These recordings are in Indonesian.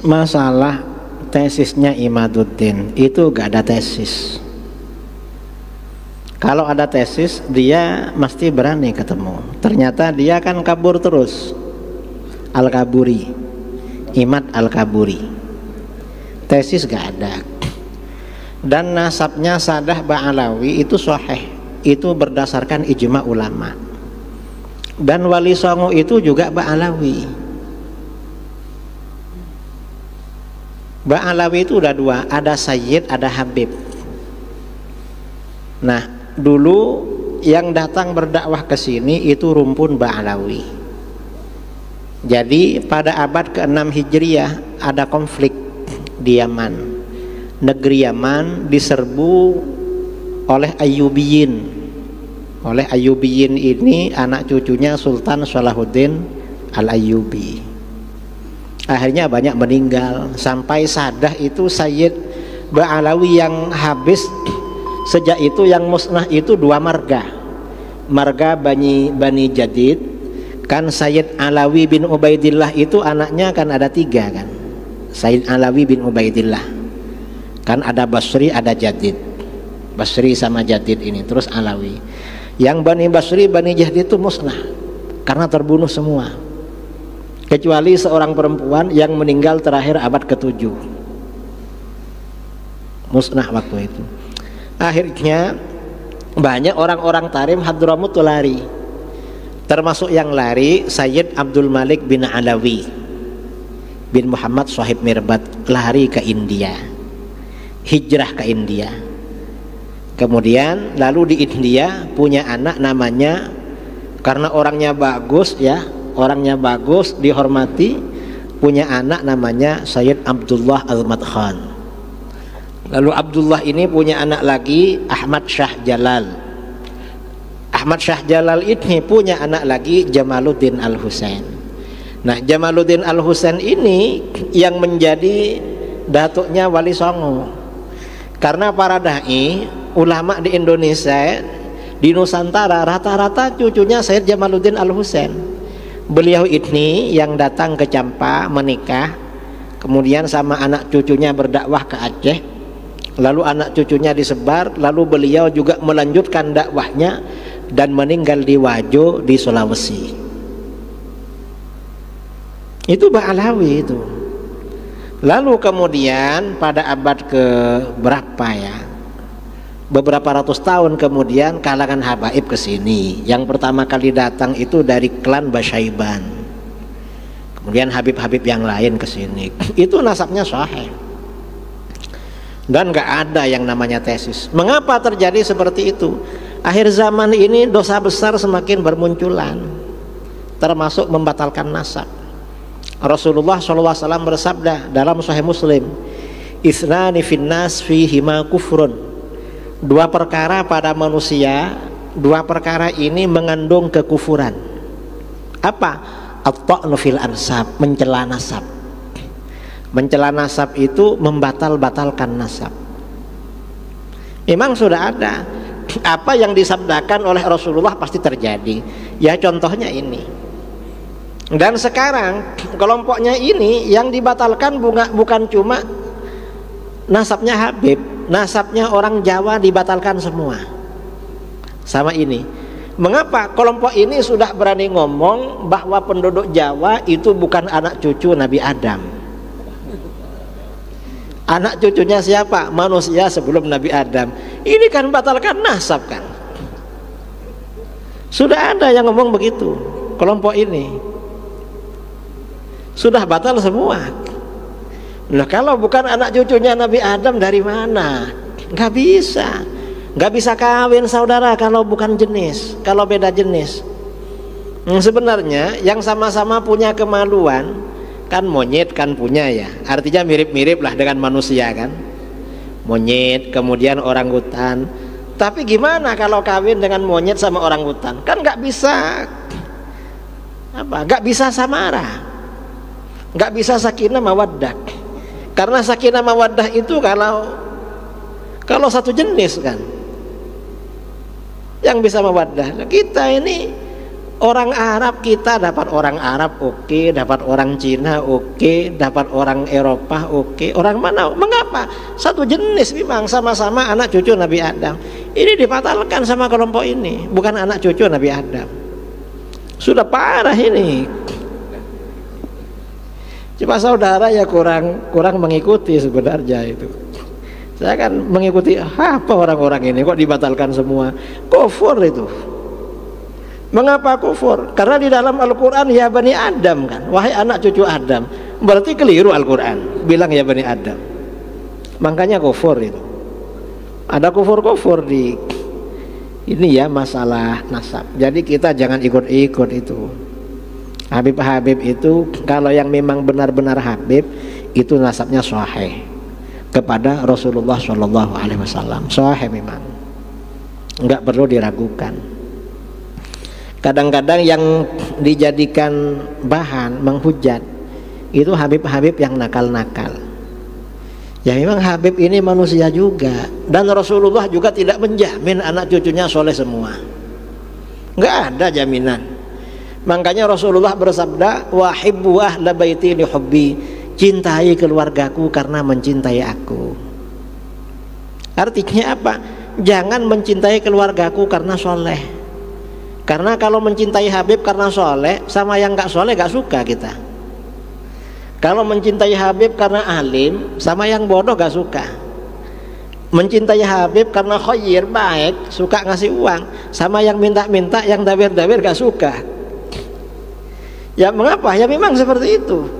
masalah tesisnya Imaduddin itu gak ada tesis. Kalau ada tesis dia mesti berani ketemu. Ternyata dia kan kabur terus. Al-Kaburi, Imad Al-Kaburi. Tesis gak ada. Dan nasabnya Sadah Ba'alawi itu sahih. Itu berdasarkan ijma ulama. Dan Wali Songo itu juga Ba'alawi. Ba'alawi itu udah dua, ada Sayyid, ada Habib. Nah, dulu yang datang berdakwah ke sini itu rumpun Ba'alawi. Jadi pada abad ke-6 Hijriah ada konflik di Yaman. Negeri Yaman diserbu oleh Ayyubiyin. Oleh Ayyubiyin ini anak cucunya Sultan Salahuddin Al-Ayyubi. Akhirnya banyak meninggal. Sampai Sadah itu Sayyid Ba'alawi yang habis. Sejak itu yang musnah itu dua marga. Marga Bani Jadid. Kan Sayyid Alawi bin Ubaidillah itu anaknya kan ada tiga kan. Sayyid Alawi bin Ubaidillah. Kan ada Basri, ada Jadid. Basri sama Jadid ini. Terus Alawi. Yang Bani Basri, Bani Jadid itu musnah. Karena terbunuh semua. Kecuali seorang perempuan yang meninggal terakhir abad ke-7. Musnah waktu itu. Akhirnya banyak orang-orang Tarim Hadramut lari. Termasuk yang lari Sayyid Abdul Malik bin Alawi bin Muhammad Shahib Mirbat, lari ke India, hijrah ke India. Kemudian lalu di India punya anak namanya, karena orangnya bagus ya, orangnya bagus dihormati, punya anak namanya Sayyid Abdullah Al-Madkhan. Lalu Abdullah ini punya anak lagi Ahmad Shah Jalal. Ahmad Shah Jalal ini punya anak lagi Jamaluddin Al-Husain. Nah, Jamaluddin Al-Husain ini yang menjadi datuknya Wali Songo. Karena para dai ulama di Indonesia, di Nusantara rata-rata cucunya Sayyid Jamaluddin Al-Husain. Beliau ini yang datang ke Campa menikah, kemudian sama anak cucunya berdakwah ke Aceh. Lalu anak cucunya disebar, lalu beliau juga melanjutkan dakwahnya dan meninggal di Wajo di Sulawesi. Itu Ba'alawi itu. Lalu kemudian pada abad ke berapa ya, beberapa ratus tahun kemudian kalangan habaib ke sini. Yang pertama kali datang itu dari klan Basyaiban. Kemudian habib-habib yang lain ke sini. Itu nasabnya sahih. Dan gak ada yang namanya tesis. Mengapa terjadi seperti itu? Akhir zaman ini dosa besar semakin bermunculan, termasuk membatalkan nasab. Rasulullah SAW bersabda dalam Sahih Muslim, "Itsnani finnas fihima kufrun." Dua perkara pada manusia, dua perkara ini mengandung kekufuran. Apa? At-ta'nu fil ansab, mencela nasab. Mencela nasab itu membatal-batalkan nasab. Memang sudah ada. Apa yang disabdakan oleh Rasulullah pasti terjadi. Ya contohnya ini. Dan sekarang kelompoknya ini yang dibatalkan bukan cuma nasabnya Habib, nasabnya orang Jawa dibatalkan semua. Sama ini. Mengapa kelompok ini sudah berani ngomong bahwa penduduk Jawa itu bukan anak cucu Nabi Adam? Anak cucunya siapa? Manusia sebelum Nabi Adam. Ini kan batalkan nasab kan. Sudah ada yang ngomong begitu. Kelompok ini sudah batal semua. Nah, kalau bukan anak cucunya Nabi Adam dari mana? Gak bisa. Gak bisa kawin saudara kalau bukan jenis, kalau beda jenis. Sebenarnya yang sama-sama punya kemaluan kan monyet kan punya ya, artinya mirip-mirip lah dengan manusia kan, monyet kemudian orangutan. Tapi gimana kalau kawin dengan monyet sama orangutan? Kan nggak bisa apa? Nggak bisa samara, nggak bisa sakinah mawaddah. Karena sakinah mawaddah itu kalau satu jenis kan yang bisa mawaddah. Kita ini Orang Arab kita dapat orang Arab oke, dapat orang Cina oke, dapat orang Eropa oke. Orang mana? Mengapa? Satu jenis memang, sama-sama anak cucu Nabi Adam. Ini dibatalkan sama kelompok ini, bukan anak cucu Nabi Adam. Sudah parah ini. Cuma saudara ya kurang mengikuti sebenarnya itu. Saya kan mengikuti apa orang-orang ini kok dibatalkan semua. Kufur itu. Mengapa kufur? Karena di dalam Al-Quran ya Bani Adam kan, wahai anak cucu Adam. Berarti keliru Al-Quran bilang ya Bani Adam. Makanya kufur itu. Ada kufur-kufur di ini ya, masalah nasab. Jadi kita jangan ikut-ikut itu. Habib-habib itu kalau yang memang benar-benar habib itu nasabnya sahih kepada Rasulullah SAW. Sahih memang, nggak perlu diragukan. Kadang-kadang yang dijadikan bahan menghujat itu habib-habib yang nakal-nakal. Ya memang habib ini manusia juga, dan Rasulullah juga tidak menjamin anak cucunya soleh semua. Nggak ada jaminan. Makanya Rasulullah bersabda, wahibbu ahla baiti li hubbi, cintai keluargaku karena mencintai aku. Artinya apa? Jangan mencintai keluargaku karena soleh. Karena kalau mencintai Habib karena soleh, sama yang gak soleh gak suka kita. Kalau mencintai Habib karena alim, sama yang bodoh gak suka. Mencintai Habib karena khair, baik, suka ngasih uang, sama yang minta-minta, yang dabir-dabir gak suka. Ya mengapa? Ya memang seperti itu.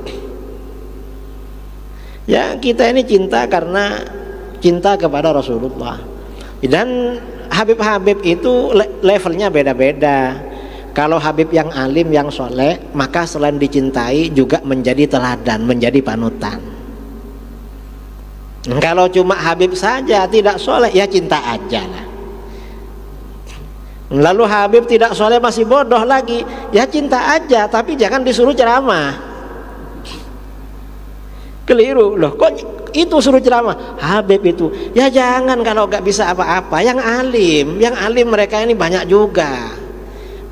Ya kita ini cinta karena cinta kepada Rasulullah. Dan Habib-habib itu levelnya beda-beda. Kalau Habib yang alim, yang soleh, maka selain dicintai juga menjadi teladan, menjadi panutan. Kalau cuma Habib saja tidak soleh, ya cinta aja lah. Lalu Habib tidak soleh masih bodoh lagi, ya cinta aja, tapi jangan disuruh ceramah. Keliru loh, kok itu suruh ceramah Habib itu? Ya jangan kalau nggak bisa apa-apa. Yang alim mereka ini banyak juga.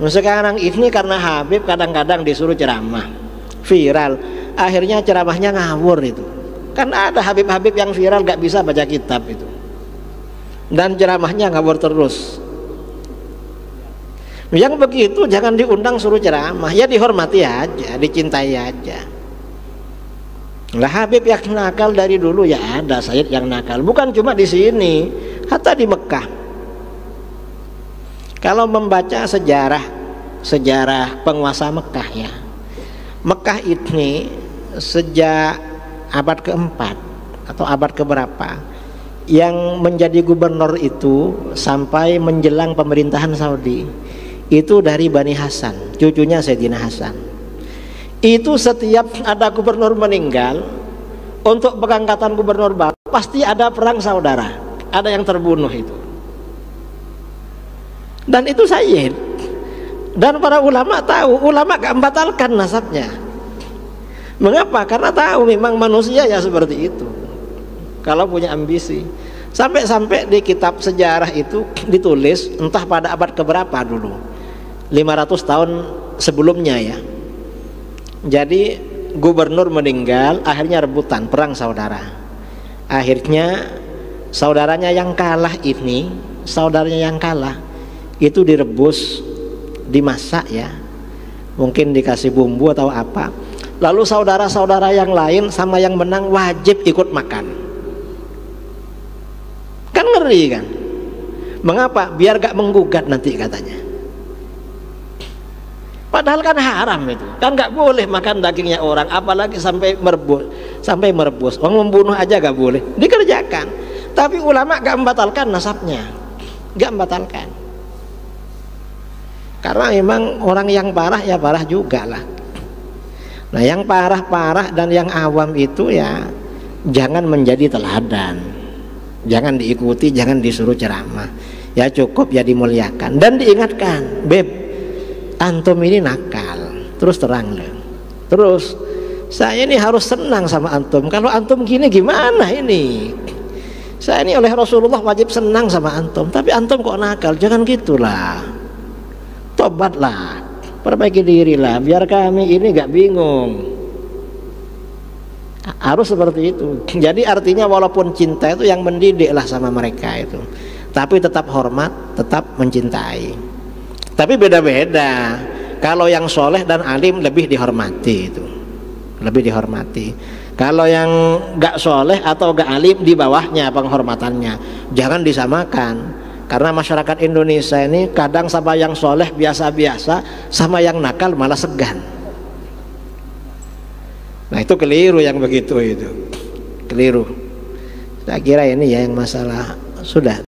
Sekarang ini karena Habib kadang-kadang disuruh ceramah viral, akhirnya ceramahnya ngawur itu. Kan ada Habib-habib yang viral nggak bisa baca kitab itu, dan ceramahnya ngawur terus. Yang begitu jangan diundang suruh ceramah, ya dihormati aja, dicintai aja. Lah Habib yang nakal dari dulu ya ada Sayyid yang nakal, bukan cuma di sini, hatta di Mekah. Kalau membaca sejarah penguasa Mekah ya, Mekah ini sejak abad keempat atau abad keberapa yang menjadi gubernur itu sampai menjelang pemerintahan Saudi itu dari Bani Hasan, cucunya Sayyidina Hasan. Itu setiap ada gubernur meninggal, untuk pengangkatan gubernur baru pasti ada perang saudara, ada yang terbunuh itu. Dan itu Sayyid. Dan para ulama tahu, ulama gak membatalkan nasabnya. Mengapa? Karena tahu memang manusia ya seperti itu. Kalau punya ambisi. Sampai-sampai di kitab sejarah itu ditulis entah pada abad keberapa dulu, 500 tahun sebelumnya ya. Jadi gubernur meninggal, akhirnya rebutan, perang saudara. Akhirnya saudaranya yang kalah itu direbus, dimasak ya, mungkin dikasih bumbu atau apa. Lalu saudara-saudara yang lain sama yang menang wajib ikut makan. Kan ngeri kan? Mengapa? Biar gak menggugat nanti katanya. Padahal kan haram itu, kan nggak boleh makan dagingnya orang, apalagi sampai merebus. Orang membunuh aja nggak boleh, dikerjakan. Tapi ulama nggak membatalkan nasabnya, nggak membatalkan. Karena memang orang yang parah ya parah juga lah. Nah yang parah-parah dan yang awam itu ya jangan menjadi teladan, jangan diikuti, jangan disuruh ceramah. Ya cukup ya dimuliakan dan diingatkan, beb, antum ini nakal, terus terang loh. Terus saya ini harus senang sama antum. Kalau antum gini gimana ini? Saya ini oleh Rasulullah wajib senang sama antum, tapi antum kok nakal. Jangan gitulah, tobatlah. perbaiki diri lah, biar kami ini gak bingung. Harus seperti itu. Jadi artinya walaupun cinta itu yang mendidik lah sama mereka itu, tapi tetap hormat, tetap mencintai. Tapi beda-beda. Kalau yang soleh dan alim lebih dihormati itu, lebih dihormati. Kalau yang gak soleh atau gak alim, di bawahnya penghormatannya. Jangan disamakan. Karena masyarakat Indonesia ini kadang sama yang soleh biasa-biasa, sama yang nakal malah segan. Nah itu keliru yang begitu itu, keliru. Saya kira ini ya yang masalah sudah.